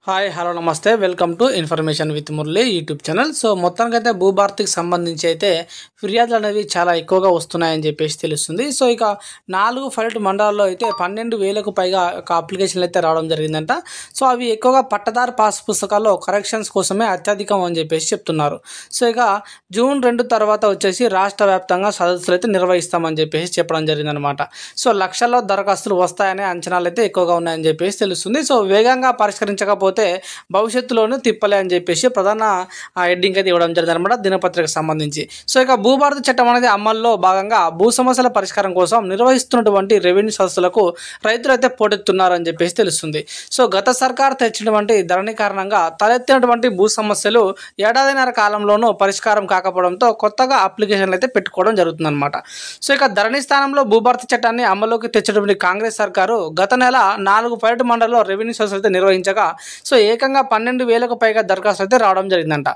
Hi hello నమస్తే welcome to information with Murali YouTube channel. So మొత్తానికైతే భూభారతికి సంబంధించి అయితే ఫిర్యాదులు అనేవి చాలా ఎక్కువగా వస్తున్నాయని చెప్పేసి తెలుస్తుంది. సో ఇక 4 ఫైట్ మండలాల్లో అయితే 12,000కు పైగా అప్లికేషన్లు అయితే రావడం జరిగిందంట. సో అవి ఎక్కువగా పట్టదారు పాస్ పుస్తకాల్లో కరెక్షన్స్ కోసమే అత్యధికం అని చెప్పేసి చెప్తున్నారు. సో ఇక జూన్ 2 తర్వాత వచ్చేసి రాష్ట్ర వ్యాప్తంగా సదస్సులు అయితే నిర్వహిస్తామని చెప్పేసి చెప్పడం జరిగిందనమాట. సో లక్షల్లో దరఖాస్తులు వస్తాయనే అంచనాలు అయితే ఎక్కువగా ఉన్నాయని చెప్పేసి తెలుస్తుంది. సో వేగంగా పరిష్కరించకపోతే భవిష్యత్తులోనూ తిప్పలే అని చెప్పేసి ప్రధాన హెడ్డింగ్ అయితే ఇవ్వడం జరిగింది అనమాట దినపత్రికకు సంబంధించి. సో ఇక భూభారతి చట్టం అనేది అమల్లో భాగంగా భూ సమస్యల పరిష్కారం కోసం నిర్వహిస్తున్నటువంటి రెవెన్యూ సంస్థలకు రైతులు అయితే పోటెత్తున్నారని చెప్పేసి తెలుస్తుంది. సో గత సర్కార్ తెచ్చినటువంటి ధరణి కారణంగా తలెత్తినటువంటి భూ సమస్యలు ఏడాదిన్నర కాలంలోనూ పరిష్కారం కాకపోవడంతో కొత్తగా అప్లికేషన్లు అయితే పెట్టుకోవడం జరుగుతుందన్నమాట. సో ఇక ధరణి స్థానంలో భూభారతి చట్టాన్ని అమల్లోకి తెచ్చినటువంటి కాంగ్రెస్ సర్కారు గత నెల 4 పైలట్ మండలంలో రెవెన్యూ సంస్థలు అయితే నిర్వహించగా సో ఏకంగా 12,000కు పైగా దరఖాస్తులు అయితే రావడం జరిగిందంట.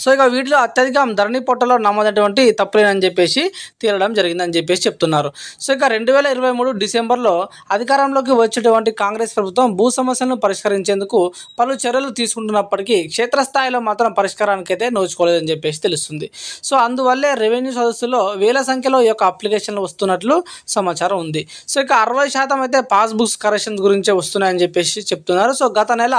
సో ఇక వీటిలో అత్యధికం ధరణి పోర్టల్లో నమోదైనటువంటి తప్పులేనని చెప్పేసి తేలడం జరిగిందని చెప్పేసి చెప్తున్నారు. సో ఇక 2023 డిసెంబర్లో అధికారంలోకి వచ్చేటువంటి కాంగ్రెస్ ప్రభుత్వం భూ సమస్యలను పరిష్కరించేందుకు పలు చర్యలు తీసుకుంటున్నప్పటికీ క్షేత్రస్థాయిలో మాత్రం పరిష్కారానికి అయితే నోచుకోలేదని చెప్పేసి తెలుస్తుంది. సో అందువల్లే రెవెన్యూ సదస్సులో వేల సంఖ్యలో ఈ యొక్క అప్లికేషన్లు వస్తున్నట్లు సమాచారం ఉంది. సో ఇక 60% అయితే పాస్బుక్స్ కరెక్షన్ గురించే వస్తున్నాయని చెప్పేసి చెప్తున్నారు. సో గత నెల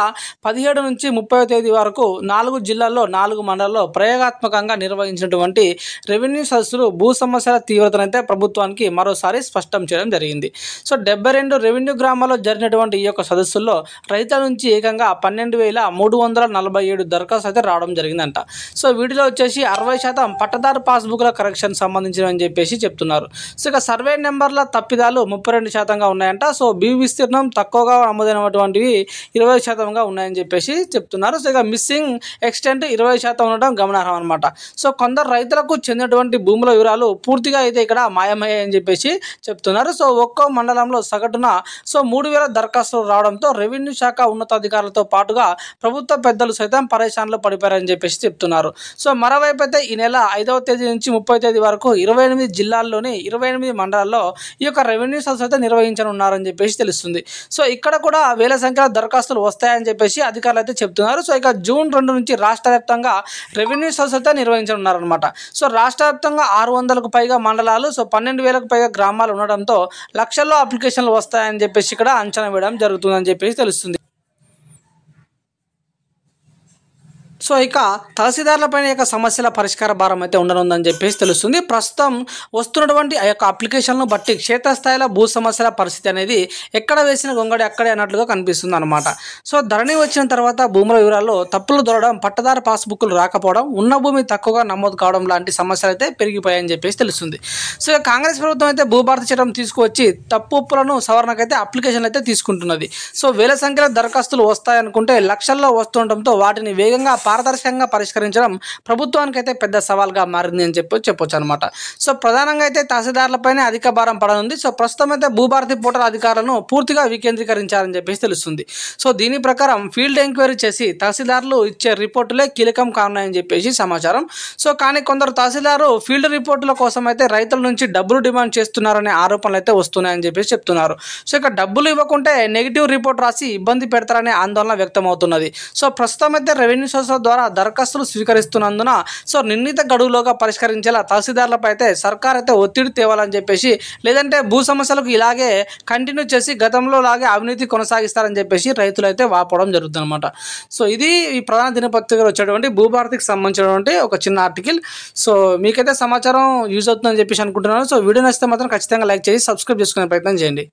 17 నుంచి 30వ తేదీ వరకు 4 జిల్లాల్లో 4 మండలాల్లో ప్రయోగాత్మకంగా నిర్వహించినటువంటి రెవెన్యూ సదస్సులు భూ సమస్యల తీవ్రతనైతే ప్రభుత్వానికి మరోసారి స్పష్టం చేయడం జరిగింది. సో 72 రెవెన్యూ గ్రామాల్లో జరిగినటువంటి ఈ యొక్క సదస్సుల్లో రైతుల నుంచి ఏకంగా 12,347 దరఖాస్తులు అయితే రావడం జరిగిందంట. సో వీటిలో వచ్చేసి 60% పట్టదారు పాస్బుక్ల కరెక్షన్ సంబంధించినని చెప్పేసి చెప్తున్నారు. సో ఇక సర్వే నెంబర్ల తప్పిదాలు 32%గా ఉన్నాయంట. సో భూ విస్తీర్ణం తక్కువగా నమోదైనటువంటివి 20%గా ఉన్నాయని చెప్పేసి చెప్తున్నారు. సో ఇక మిస్సింగ్ ఎక్స్టెంట్ 20% ఉండడం గమనార్హం అనమాట. సో కొందరు రైతులకు చెందినటువంటి భూముల వివరాలు పూర్తిగా అయితే ఇక్కడ మాయమయ్యాయని చెప్పేసి చెప్తున్నారు. సో ఒక్కో మండలంలో సగటున 3,000 దరఖాస్తులు రావడంతో రెవెన్యూ శాఖ ఉన్నతాధికారులతో పాటుగా ప్రభుత్వ పెద్దలు సైతం పరేషాన్లో పడిపోయారని చెప్పేసి చెప్తున్నారు. సో మరోవైపు అయితే ఈ నెల 5వ తేదీ నుంచి 30వ తేదీ వరకు 28 జిల్లాల్లోని 28 మండలాల్లో ఈ యొక్క రెవెన్యూ సంస్థ అయితే నిర్వహించనున్నారని చెప్పేసి తెలుస్తుంది. సో ఇక్కడ కూడా వేల సంఖ్యలో దరఖాస్తులు వస్తాయని చెప్పేసి అధికారులు అయితే చెప్తున్నారు. సో ఇక జూన్ 2 నుంచి రాష్ట్ర వ్యాప్తంగా రెవెన్యూ సంస్థ నిర్వహించనున్నారనమాట. సో రాష్ట్ర వ్యాప్తంగా 600కు పైగా మండలాలు 12,000కు పైగా గ్రామాలు ఉండడంతో లక్షల్లో అప్లికేషన్లు వస్తాయని చెప్పేసి ఇక్కడ అంచనా వేయడం జరుగుతుందని చెప్పేసి తెలుస్తుంది. సో ఇక తహసీల్దార్లపైన యొక్క సమస్యల పరిష్కార భారం అయితే ఉండనుందని చెప్పేసి తెలుస్తుంది. ప్రస్తుతం వస్తున్నటువంటి ఆ యొక్క అప్లికేషన్లను బట్టి క్షేత్రస్థాయిలో భూ సమస్యల పరిస్థితి అనేది ఎక్కడ వేసిన గొంగడి అక్కడే అన్నట్లుగా కనిపిస్తుంది అనమాట. సో ధరణి వచ్చిన తర్వాత భూముల వివరాల్లో తప్పులు దొరకడం, పట్టదారు పాస్బుక్లు రాకపోవడం, ఉన్న భూమి తక్కువగా నమోదు కావడం లాంటి సమస్యలు అయితే పెరిగిపోయాయని చెప్పేసి తెలుస్తుంది. సో కాంగ్రెస్ ప్రభుత్వం అయితే భూభారతి చట్టం తీసుకువచ్చి తప్పులను సవరణకైతే అప్లికేషన్లు అయితే తీసుకుంటున్నది. సో వేల సంఖ్యలో దరఖాస్తులు వస్తాయనుకుంటే లక్షల్లో వస్తుండటంతో వాటిని వేగంగా పారదర్శకంగా పరిష్కరించడం ప్రభుత్వానికి అయితే పెద్ద సవాల్గా మారింది అని చెప్పొచ్చు అనమాట. సో ప్రధానంగా అయితే తహసీల్దార్లపైనే అధిక భారం పడనుంది. సో ప్రస్తుతం అయితే భూభారతి పోర్టల్ అధికారులను పూర్తిగా వికేంద్రీకరించారని చెప్పేసి తెలుస్తుంది. సో దీని ప్రకారం ఫీల్డ్ ఎంక్వైరీ చేసి తహసీల్దార్లు ఇచ్చే రిపోర్టులే కీలకం కానున్నాయని చెప్పేసి సమాచారం. సో కానీ కొందరు తహసీల్దారు ఫీల్డ్ రిపోర్టుల కోసం అయితే రైతుల నుంచి డబ్బులు డిమాండ్ చేస్తున్నారనే ఆరోపణలు అయితే వస్తున్నాయని చెప్పేసి చెప్తున్నారు. సో ఇక డబ్బులు ఇవ్వకుంటే నెగిటివ్ రిపోర్ట్ రాసి ఇబ్బంది పెడతారనే ఆందోళన వ్యక్తమవుతున్నది. సో ప్రస్తుతం అయితే రెవెన్యూ సంస్థ ద్వారా దరఖాస్తులు స్వీకరిస్తున్నందున సో నిర్ణీత గడువులోగా పరిష్కరించేలా తహసీల్దార్లపై అయితే సర్కార్ అయితే ఒత్తిడి తేవాలని చెప్పేసి, లేదంటే భూ సమస్యలకు ఇలాగే కంటిన్యూ చేసి గతంలో లాగే అవినీతి కొనసాగిస్తారని చెప్పేసి రైతులు అయితే వాపోవడం జరుగుతుంది అనమాట. సో ఇది ఈ ప్రధాన దినపత్రికలో వచ్చేటువంటి భూభారతికి సంబంధించినటువంటి ఒక చిన్న ఆర్టికల్. సో మీకైతే సమాచారం యూజ్ అవుతుందని చెప్పేసి అనుకుంటున్నాను. సో వీడియో నచ్చితే మాత్రం ఖచ్చితంగా లైక్ చేసి సబ్స్క్రైబ్ చేసుకునే ప్రయత్నం చేయండి.